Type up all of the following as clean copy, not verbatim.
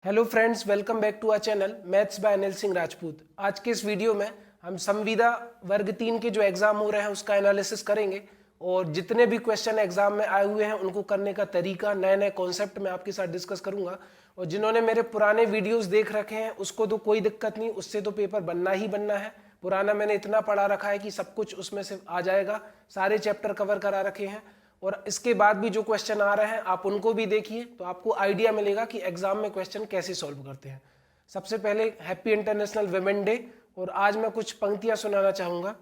Hello friends, welcome back to our channel maths by Anil Singh Rajput. आज के इस वीडियो में हम संविदा वर्ग 3 के जो एग्जाम हो रहे हैं उसका एनालिसिस करेंगे और जितने भी क्वेश्चन एग्जाम में आए हुए हैं उनको करने का तरीका, नए नए कॉन्सेप्ट मैं आपके साथ डिस्कस करूंगा। और जिन्होंने मेरे पुराने वीडियोस देख रखे हैं उसको तो कोई दिक्कत नहीं, उससे तो पेपर बनना ही बनना है। पुराना मैंने इतना पढ़ा रखा है कि सब कुछ उसमें से आ जाएगा, सारे चैप्टर कवर करा रखे हैं। और इसके बाद भी जो क्वेश्चन आ रहे हैं आप उनको भी देखिए तो आपको आइडिया मिलेगा कि एग्जाम में क्वेश्चन कैसे सॉल्व करते हैं। सबसे पहले हैप्पी इंटरनेशनल वुमेन डे। और आज मैं कुछ पंक्तियां सुनाना चाहूँगा।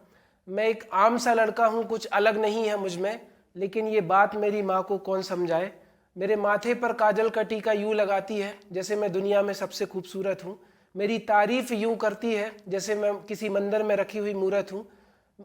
मैं एक आम सा लड़का हूँ, कुछ अलग नहीं है मुझ में, लेकिन ये बात मेरी माँ को कौन समझाए। मेरे माथे पर काजल का टीका यूँ लगाती है जैसे मैं दुनिया में सबसे खूबसूरत हूँ। मेरी तारीफ यूँ करती है जैसे मैं किसी मंदिर में रखी हुई मूरत हूँ।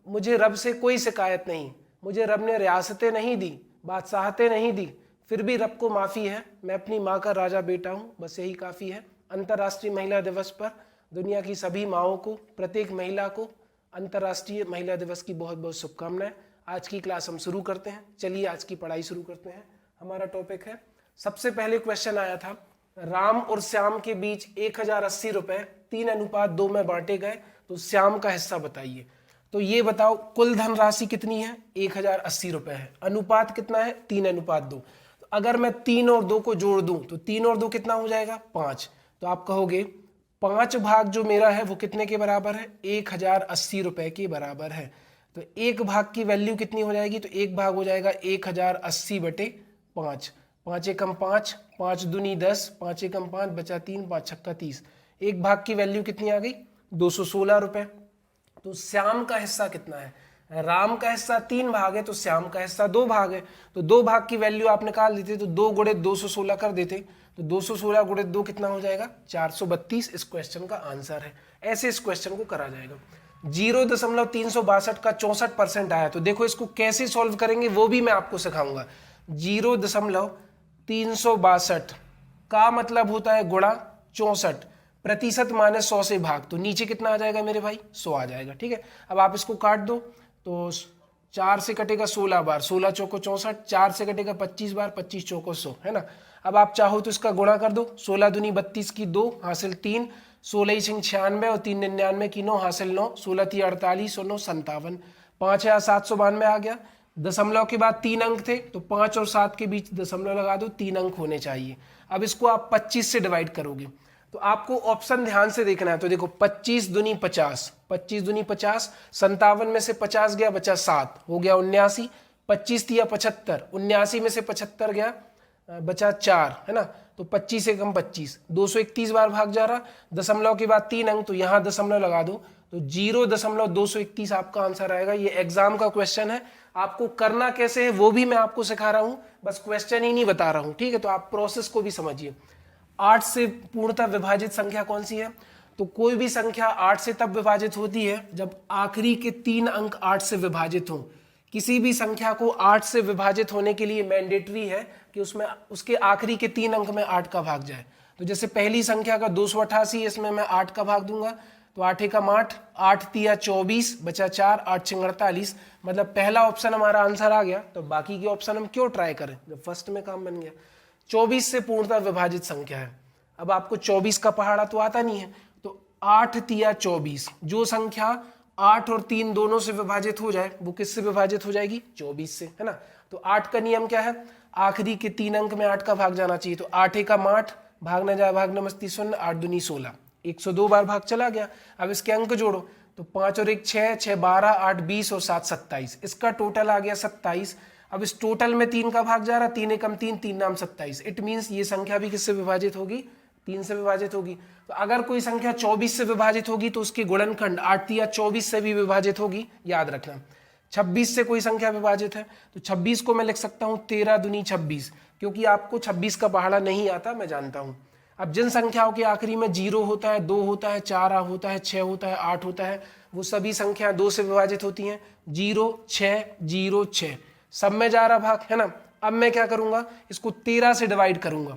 मुझे रब से कोई शिकायत नहीं, मुझे रब ने रियासतें नहीं दी, बादशाहतें नहीं दी, फिर भी रब को माफ़ी है। मैं अपनी माँ का राजा बेटा हूँ, बस यही काफ़ी है। अंतर्राष्ट्रीय महिला दिवस पर दुनिया की सभी माँओं को, प्रत्येक महिला को अंतर्राष्ट्रीय महिला दिवस की बहुत बहुत शुभकामनाएं। आज की क्लास हम शुरू करते हैं। चलिए आज की पढ़ाई शुरू करते हैं। हमारा टॉपिक है, सबसे पहले क्वेश्चन आया था, राम और श्याम के बीच 1080 रुपये 3:2 में बांटे गए, तो श्याम का हिस्सा बताइए। तो ये बताओ कुल धनराशि कितनी है, 1080 रुपये है। अनुपात कितना है, 3:2। तो अगर मैं 3 और 2 को जोड़ दूं तो 3 और 2 कितना हो जाएगा, 5। तो आप कहोगे 5 भाग जो मेरा है वो कितने के बराबर है, 1080 रुपये के बराबर है। तो एक भाग की वैल्यू कितनी हो जाएगी, तो एक भाग हो जाएगा 1080/5। 5 एकम 5, 5 दूनी 10, 5 एकम 5 बचा 3, 5 छक्का 30। एक भाग की वैल्यू कितनी आ गई, 216 रुपये। तो श्याम का हिस्सा कितना है, राम का हिस्सा 3 भाग है तो श्याम का हिस्सा 2 भाग है। तो 2 भाग की वैल्यू आप निकाल देते तो 2 गुणे 216 कर देते, तो 216 गुणे 2 कितना हो जाएगा, 432 इस क्वेश्चन का आंसर है। ऐसे इस क्वेश्चन को करा जाएगा। 0.362 का 64% आया। तो देखो इसको कैसे सॉल्व करेंगे वो भी मैं आपको सिखाऊंगा। 0.362 का मतलब होता है गुणा 64, प्रतिशत माइनस 100 से भाग, तो नीचे कितना आ जाएगा मेरे भाई, 100 आ जाएगा। ठीक है, अब आप इसको काट दो तो 4 से कटेगा 16 बार, 16 चौको 64, 4 से कटेगा 25 बार, 25 चौको 100, है ना। अब आप चाहो तो इसका गुणा कर दो, 16 दूनी 32 की 2 हासिल 3, 16 सिंह 96 और 3 99 की 9 हासिल 9, 16 थी 48 और 9 57, 5,792 आ गया। दशमलव के बाद 3 अंक थे तो 5 और 7 के बीच दशमलव लगा दो, 3 अंक होने चाहिए। अब इसको आप 25 से डिवाइड करोगे तो आपको ऑप्शन ध्यान से देखना है। तो देखो 25 दूनी 50, 25 दूनी 50, 57 में से 50 गया बचा 7, हो गया 79, 25 दिया 75, 79 में से 75 गया बचा 4, है ना। तो 25 से कम 25, 231 बार भाग जा रहा, दशमलव के बाद 3 अंक तो यहाँ दशमलव लगा दो, तो 0.231 आपका आंसर आएगा। ये एग्जाम का क्वेश्चन है, आपको करना कैसे है वो भी मैं आपको सिखा रहा हूँ, बस क्वेश्चन ही नहीं बता रहा हूँ। ठीक है, तो आप प्रोसेस को भी समझिए। 8 से पूर्णतः विभाजित संख्या कौन सी है, तो कोई भी संख्या 8 से तब विभाजित होती है जब आखिरी के 3 अंक 8 से विभाजित हो। किसी भी संख्या को 8 से विभाजित होने के लिए मैंडेटरी है कि उसमें उसके आखिरी के 3 अंक में 8 का भाग जाए। तो जैसे पहली संख्या का 288, इसमें मैं 8 का भाग दूंगा, तो 8 एकम 8, 8 तिया 24 बचा 4, 8 छिंग 48, मतलब पहला ऑप्शन हमारा आंसर आ गया। तो बाकी के ऑप्शन हम क्यों ट्राई करें जब फर्स्ट में काम बन गया। 24 से पूर्णतः विभाजित संख्या है। अब आपको 24 का पहाड़ा तो आता नहीं है, तो 8 तिया 24, जो संख्या 8 और 3 दोनों से विभाजित हो जाए वो किससे विभाजित हो जाएगी, 24 से, है ना। तो 8 का नियम क्या है, आखिरी के 3 अंक में 8 का भाग जाना चाहिए। तो 8 एकम 8, भाग न जाए भाग नमस्ती 0, 8 दूनी 16, 102 बार भाग चला गया। अब इसके अंक जोड़ो तो 5 और 1 6, 6 12, 8 20 और 7 27, इसका टोटल आ गया 27। अब इस टोटल में 3 का भाग जा रहा, 3 एकम 3, 3 नाम 27, इट मीन्स ये संख्या भी किससे विभाजित होगी, 3 से विभाजित होगी। तो अगर कोई संख्या 24 से विभाजित होगी तो उसके गुणनखंड 8 तिया 24 से भी विभाजित होगी, याद रखना। 26 से कोई संख्या विभाजित है तो 26 को मैं लिख सकता हूँ 13 दूनी 26, क्योंकि आपको 26 का पहाड़ा नहीं आता, मैं जानता हूँ। अब जिन संख्याओं के आखिरी में 0 होता है, 2 होता है, 4 होता है, 6 होता है, 8 होता है, वो सभी संख्या 2 से विभाजित होती हैं। 0 6 0 6 सब में जा रहा भाग, है ना। अब मैं क्या करूंगा, इसको 13 से डिवाइड करूंगा,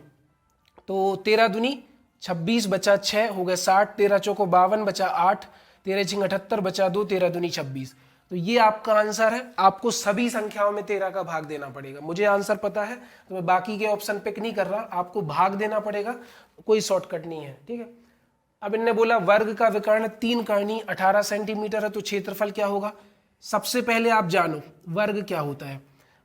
तो 13 दूनी 26 बचा 6, हो गया 60, 13 चौको 52 बचा 8, 13 छिंग 78 बचा 2, 13 दूनी 26। तो ये आपका आंसर है। आपको सभी संख्याओं में 13 का भाग देना पड़ेगा। मुझे आंसर पता है तो मैं बाकी के ऑप्शन पिक नहीं कर रहा, आपको भाग देना पड़ेगा। कोई शॉर्टकट नहीं है, ठीक है। अब इनने बोला वर्ग का विकर्ण 3 कर्णी 18 सेंटीमीटर है, तो क्षेत्रफल क्या होगा। सबसे पहले आप जानो वर्ग क्या होता है।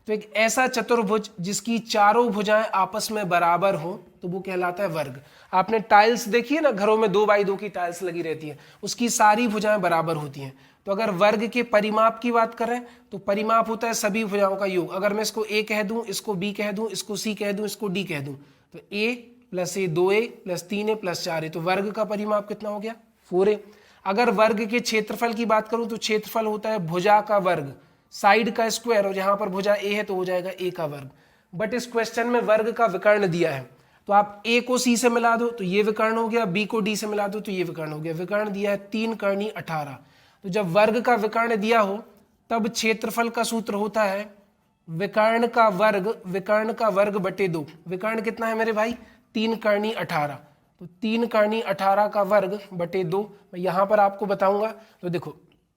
तो एक ऐसा चतुर्भुज जिसकी चारों भुजाएं आपस में बराबर हो तो वो कहलाता है वर्ग। आपने टाइल्स देखी है ना, घरों में 2x2 की टाइल्स लगी रहती है, उसकी सारी भुजाएं बराबर होती हैं। तो अगर वर्ग के परिमाप की बात करें तो परिमाप होता है सभी भुजाओं का योग। अगर मैं इसको a कह दूं, इसको b कह दूं, इसको c कह दूं, इसको d कह दूं, तो a + a 2a + 3a + 4a, तो वर्ग का परिमाप कितना हो गया 4a। अगर वर्ग के क्षेत्रफल की बात करूं तो क्षेत्रफल होता है भुजा का वर्ग, साइड का स्क्वायर, और जहां पर भुजा a है तो हो जाएगा a का वर्ग। बट इस क्वेश्चन में वर्ग का विकर्ण दिया है, तो आप a को c से मिला दो तो ये विकर्ण हो गया, b को d से मिला दो तो ये विकर्ण हो गया। विकर्ण दिया है 3 कर्णी 18। तो जब वर्ग का विकर्ण दिया हो तब क्षेत्रफल का सूत्र होता है विकर्ण का वर्ग बटे 2। विकर्ण कितना है मेरे भाई 3 कर्णी 18, तो 3 कर्णी 18 का वर्ग बटे 2। मैं यहां पर आपको बताऊंगा, तो देखो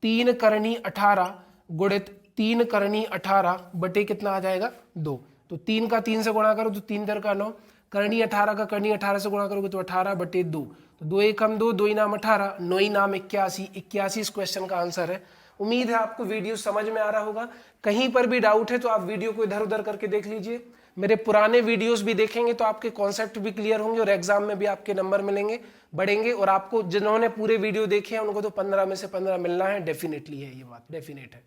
3 कर्णी 18 गुणित 3 कर्णी 18 बटे कितना आ जाएगा 2। तो 3 का 3 से गुणा करो तो 3 दर का 9, कर्णी 18 का कर्णी 18 से गुणा करोगे तो 18 बटे 2, तो 2 एकम 2, 2 नाम 18, 9 नाम 81। 81 इस क्वेश्चन का आंसर है। उम्मीद है आपको वीडियो समझ में आ रहा होगा। कहीं पर भी डाउट है तो आप वीडियो को इधर उधर करके देख लीजिए। मेरे पुराने वीडियोस भी देखेंगे तो आपके कॉन्सेप्ट भी क्लियर होंगे और एग्जाम में भी आपके नंबर मिलेंगे, बढ़ेंगे। और आपको जिन्होंने पूरे वीडियो देखे हैं उनको तो 15 में से 15 मिलना है, डेफिनेटली है, ये बात डेफिनेट है।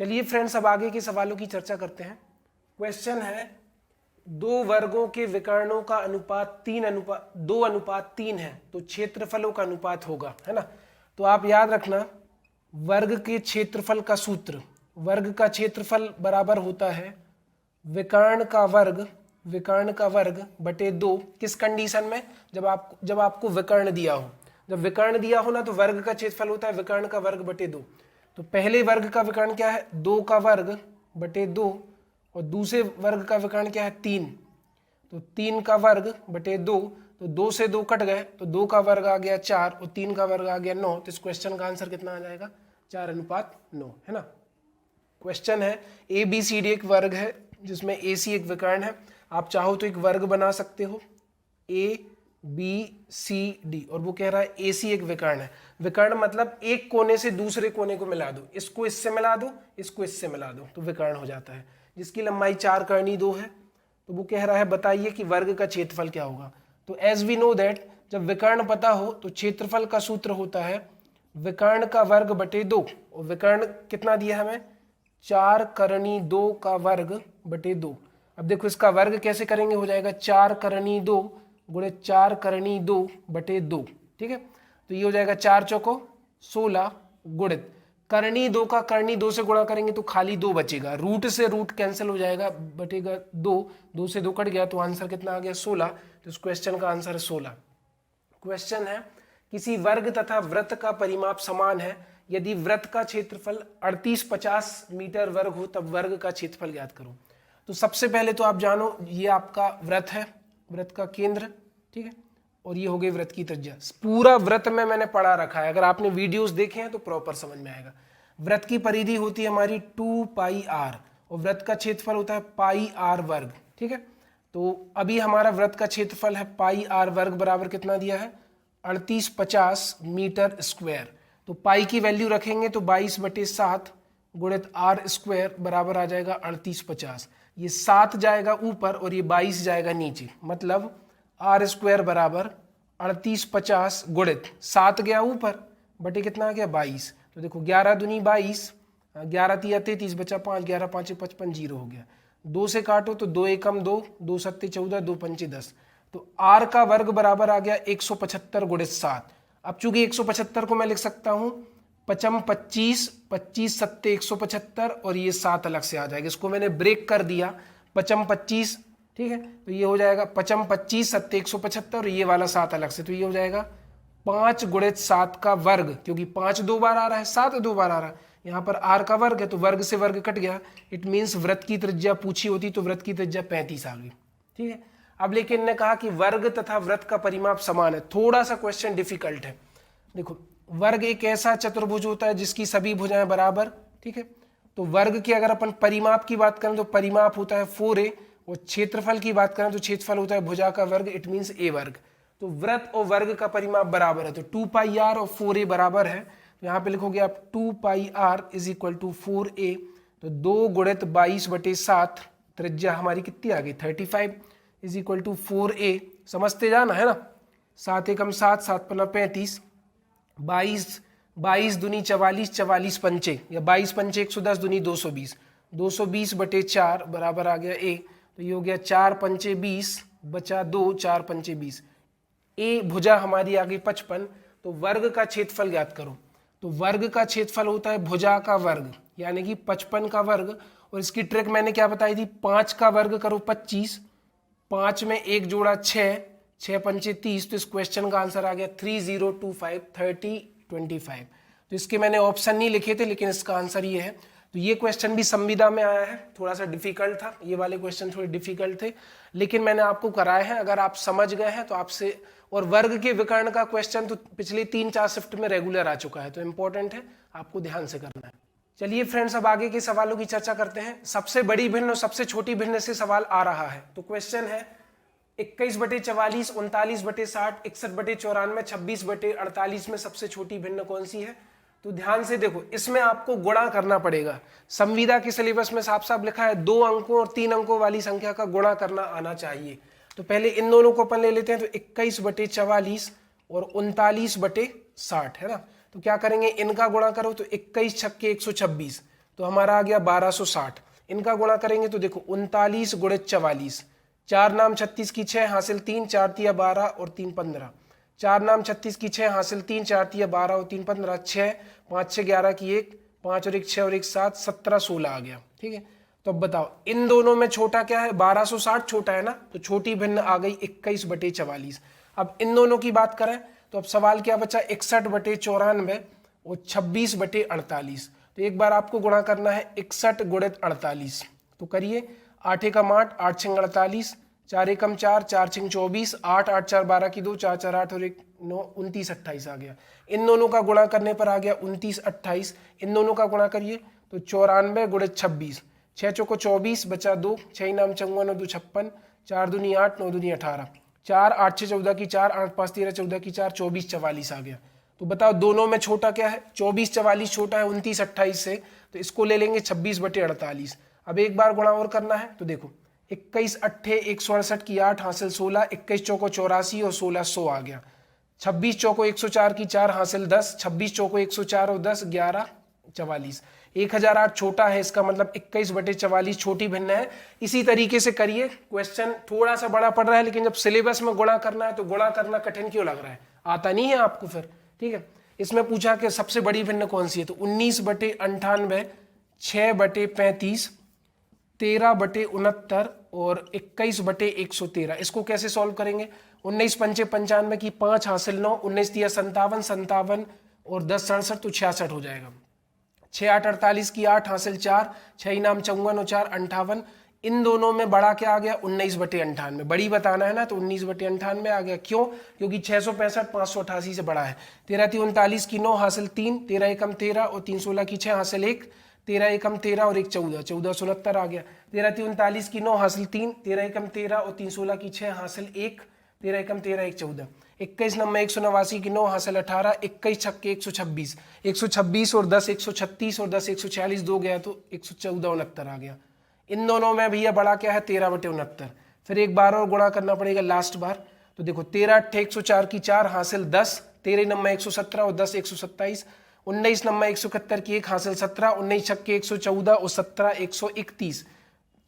चलिए फ्रेंड्स, अब आगे के सवालों की चर्चा करते हैं। क्वेश्चन है 2 वर्गों के विकर्णों का अनुपात 2:3 है, तो क्षेत्रफलों का अनुपात होगा, है ना। तो आप याद रखना वर्ग के क्षेत्रफल का सूत्र, वर्ग का क्षेत्रफल बराबर होता है विकर्ण का वर्ग बटे 2। किस कंडीशन में, जब आपको विकर्ण दिया हो। जब विकर्ण दिया हो ना तो वर्ग का क्षेत्रफल होता है विकर्ण का वर्ग बटे 2। तो पहले वर्ग का विकर्ण क्या है 2 का वर्ग बटे 2, और दूसरे वर्ग का विकर्ण क्या है 3, तो 3 का वर्ग बटे 2, तो 2 से 2 कट गए तो 2 का वर्ग आ गया 4 और 3 का वर्ग आ गया 9। तो इस क्वेश्चन का आंसर कितना आ जाएगा 4:9, है ना। क्वेश्चन है ABCD एक वर्ग है जिसमें AC एक विकर्ण है। आप चाहो तो एक वर्ग बना सकते हो ABCD, और वो कह रहा है AC एक विकर्ण है। विकर्ण मतलब एक कोने से दूसरे कोने को मिला दो, इसको इससे मिला दो, इसको इससे मिला दो, तो विकर्ण हो जाता है। जिसकी लंबाई 4 कर्णी 2 है, तो वो कह रहा है बताइए कि वर्ग का क्षेत्रफल क्या होगा। तो एज वी नो दैट जब विकर्ण पता हो तो क्षेत्रफल का सूत्र होता है विकर्ण का वर्ग बटे 2, और विकर्ण कितना दिया हमें 4 कर्णी 2 का वर्ग बटे 2। अब देखो इसका वर्ग कैसे करेंगे, हो जाएगा 4 कर्णी 2 गुणित 4 कर्णी 2 बटे 2, ठीक है। तो ये हो जाएगा 4 चौको 16 गुणित कर्णी 2 का कर्णी 2 से गुणा करेंगे तो खाली 2 बचेगा, रूट से रूट कैंसिल हो जाएगा, बटेगा 2, 2 से 2 कट गया तो आंसर कितना आ गया 16। तो इस क्वेश्चन का आंसर है 16। क्वेश्चन है किसी वर्ग तथा वृत्त का परिमाप समान है, यदि वृत्त का क्षेत्रफल 3850 मीटर वर्ग हो तब वर्ग का क्षेत्रफल ज्ञात करो। तो सबसे पहले तो आप जानो ये आपका वृत्त है, वृत्त का केंद्र, ठीक है, और ये हो गई वृत्त की त्रिज्या। पूरा वृत्त में मैंने पढ़ा रखा है, अगर आपने वीडियोस देखे हैं तो प्रॉपर समझ में आएगा। वृत्त की परिधि होती है हमारी 2πr और वृत्त का क्षेत्रफल होता है πr वर्ग, ठीक है। तो अभी हमारा वृत्त का क्षेत्रफल है πr वर्ग बराबर कितना दिया है 3850 मीटर स्क्वायर। तो पाई की वैल्यू रखेंगे तो 22/7 गुणित r स्क्वायर बराबर आ जाएगा 3850। ये 7 जाएगा ऊपर और ये 22 जाएगा नीचे, मतलब आर स्क्वायर बराबर 3850 गुणित 7 गया ऊपर बटे कितना आ गया 22। तो देखो 11 दूनी 22, 11 तिया 33 बचा 5, 11 5 55, 0 हो गया। 2 से काटो तो 2 एकम 2, 2 सत्ते 14, 2 पंचे 10। तो आर का वर्ग बराबर आ गया 175 गुणित 7। अब चूंकि 175 को मैं लिख सकता हूँ 55 25, 25 सत्ते 175 और ये 7 अलग से आ जाएगा, इसको मैंने ब्रेक कर दिया 55 25, ठीक है। तो ये हो जाएगा 55 25 सत्ते 175 और ये वाला 7 अलग से, तो ये हो जाएगा 5 गुणित 7 का वर्ग, क्योंकि 5 2 बार आ रहा है 7 2 बार आ रहा है, यहाँ पर r का वर्ग है तो वर्ग से वर्ग कट गया। इट मीन्स वृत्त की त्रिज्या पूछी होती तो वृत्त की त्रिज्या 35 आ गई, ठीक है। अब लेकिन ने कहा कि वर्ग तथा वृत्त का परिमाप समान है, थोड़ा सा क्वेश्चन डिफिकल्ट है। देखो वर्ग एक ऐसा चतुर्भुज होता है जिसकी सभी भुजाएं बराबर, ठीक है। तो वर्ग के अगर अपन परिमाप की बात करें तो परिमाप होता है 4a और क्षेत्रफल की बात करें तो क्षेत्रफल होता है भुजा का वर्ग, इट मीन्स a वर्ग। तो वृत्त और वर्ग का परिमाप बराबर है, तो 2 पाई r और 4a बराबर है। तो यहाँ पे लिखोगे आप 2 pi r is equal to 4a, तो 2 गुणित 22/7, त्रिज्या हमारी कितनी आ गई 35 इज इक्वल टू 4a। समझते जाना है ना, 7 एकम 7, 7 पन्ना 35, 22 दूनी 44, 44 पंचे या 22 पंचे 110 दूनी 220, 220/4 बराबर आ गया a। तो ये हो गया 4 पंचे 20 बचा 2, 4 पंचे 20। ए भुजा हमारी आ गई 55। तो वर्ग का क्षेत्रफल ज्ञात करो। तो वर्ग का क्षेत्रफल होता है भुजा का वर्ग, यानी कि 55 का वर्ग। और इसकी ट्रिक मैंने क्या बताई थी, 5 का वर्ग करो 25, 5 में 1 जोड़ा 6, 6 पंचे 30। तो इस क्वेश्चन का आंसर आ गया 3025 3025। तो इसके मैंने ऑप्शन नहीं लिखे थे, लेकिन इसका आंसर ये है। तो ये क्वेश्चन भी संविदा में आया है, थोड़ा सा डिफिकल्ट था, ये वाले क्वेश्चन थोड़े डिफिकल्ट थे, लेकिन मैंने आपको कराए हैं। अगर आप समझ गए हैं तो आपसे, और वर्ग के विकर्ण का क्वेश्चन तो पिछले 3-4 शिफ्ट में रेगुलर आ चुका है, तो इंपॉर्टेंट है, आपको ध्यान से करना है। चलिए फ्रेंड्स, अब आगे के सवालों की चर्चा करते हैं। सबसे बड़ी भिन्न और सबसे छोटी भिन्न से सवाल आ रहा है। तो क्वेश्चन है 21/44, 39/60, 61/94, 26/48 में सबसे छोटी भिन्न कौन सी है? तो ध्यान से देखो, इसमें आपको गुणा करना पड़ेगा। संविदा के सिलेबस में साफ साफ लिखा है 2 अंकों और 3 अंकों वाली संख्या का गुणा करना आना चाहिए। तो पहले इन दोनों को अपन ले लेते हैं। तो 21/44 और 39/60 है ना। तो क्या करेंगे, इनका गुणा करो तो 21 छक्के 126, तो हमारा आ गया 1260। इनका गुणा करेंगे तो देखो 39 गुणित 44, 4 नाम 36 की 6 हासिल 3, 4 तिया 12 और 3 15, 4 नाम 36 की 6 हासिल 3, 4 तिया 12 और 3 15, 6 5 6 11 की 1, 5 और 1 6 और 1 7, 17 16 आ गया। ठीक है, तो अब बताओ इन दोनों में छोटा क्या है? 1260 छोटा है ना, तो छोटी भिन्न आ गई 21/44। अब इन दोनों की बात करें तो अब सवाल क्या बचा, 61/94 और 26/48। तो एक बार आपको गुणा करना है 61 गुणित 48। तो करिए, 8 एकम 8, 8 छंग 48, 4 एकम 4, 4 छंग 24, 8 8 4 12 की 2, 4 4 8 और 1 9, 29 28 आ गया। इन दोनों का गुणा करने पर आ गया 29 28। इन दोनों का गुणा करिए तो 94 गुणित 26, 6 चौको 24 बचा 2, 6 नाम 54 और 2 56, 4 दूनी 8, 9 दूनी 18, 4 8 6 14 की 4, 8 5 13 14 की 4, 24 44 आ गया। तो बताओ दोनों में छोटा क्या है? 24 44 छोटा है 29 28 से, तो इसको ले लेंगे 26/48। अब एक बार गुणा और करना है। तो देखो 21 8 168 की 8 हासिल 16, 21 चौको 84 और 16 100 आ गया। 26 चौको 104 की 4 हासिल 10, 26 चौको 104 और 10 11 44। 1008 छोटा है, इसका मतलब 21/44 छोटी भिन्न है। इसी तरीके से करिए। क्वेश्चन थोड़ा सा बड़ा पड़ रहा है, लेकिन जब सिलेबस में गुणा करना है तो गुणा करना कठिन क्यों लग रहा है? आता नहीं है आपको फिर। ठीक है, इसमें पूछा कि सबसे बड़ी भिन्न कौन सी है, तो 19/98, 6/35, 13/69 और 21/113। इसको कैसे सॉल्व करेंगे? 19 पंचे 95 की 5 हासिल 9, 19 तिया 57, 57 और 10 67, तो 66 हो जाएगा। 6 8 48 की 8 हासिल 4, 6 नाम 54 और 4 58। इन दोनों में बड़ा क्या आ गया? 19/98। बड़ी बताना है ना, तो 19/98 आ गया। क्यों? क्योंकि 665 588 से बड़ा है। 13 × 39 की 9 हासिल 3, 13 एकम 13 और 3 16 की 6 हासिल 1, 13 एकम 13 और 1 14, 14 69 आ गया। 13 × 39 की 9 हासिल 3, 13 एकम 13 और 3 16 की 6 हासिल 1, 13 एकम 13 1 14। 21 नंबर 189 की 9 हासिल 18, 21 छक्के 126, 126 और 10 136 और 10 146, 2 गया तो 114 69 आ गया। इन दोनों में भैया बड़ा क्या है? 13/69। फिर एक बार और गुणा करना पड़ेगा लास्ट बार। तो देखो 13 8 104 की 4 हासिल 10, 13 नंबर 117 और 10 127, 19 नंबर 171 की 1 हासिल 17, 19 छक्के 114 और 17 131।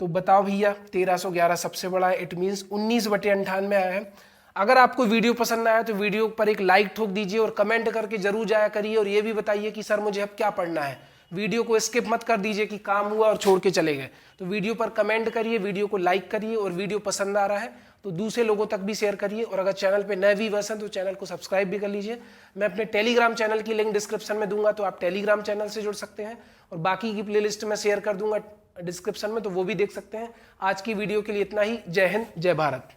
तो बताओ भैया 1311 सबसे बड़ा है, इट मीन्स 19/98 आया है। अगर आपको वीडियो पसंद आया तो वीडियो पर एक लाइक ठोक दीजिए और कमेंट करके जरूर जाया करिए, और ये भी बताइए कि सर मुझे अब क्या पढ़ना है। वीडियो को स्किप मत कर दीजिए कि काम हुआ और छोड़ के चले गए। तो वीडियो पर कमेंट करिए, वीडियो को लाइक करिए, और वीडियो पसंद आ रहा है तो दूसरे लोगों तक भी शेयर करिए। और अगर चैनल पे नए व्यूअर्स हैं तो चैनल को सब्सक्राइब भी कर लीजिए। मैं अपने टेलीग्राम चैनल की लिंक डिस्क्रिप्शन में दूंगा, तो आप टेलीग्राम चैनल से जुड़ सकते हैं, और बाकी की प्लेलिस्ट में शेयर कर दूंगा डिस्क्रिप्शन में, तो वो भी देख सकते हैं। आज की वीडियो के लिए इतना ही। जय हिंद, जय भारत।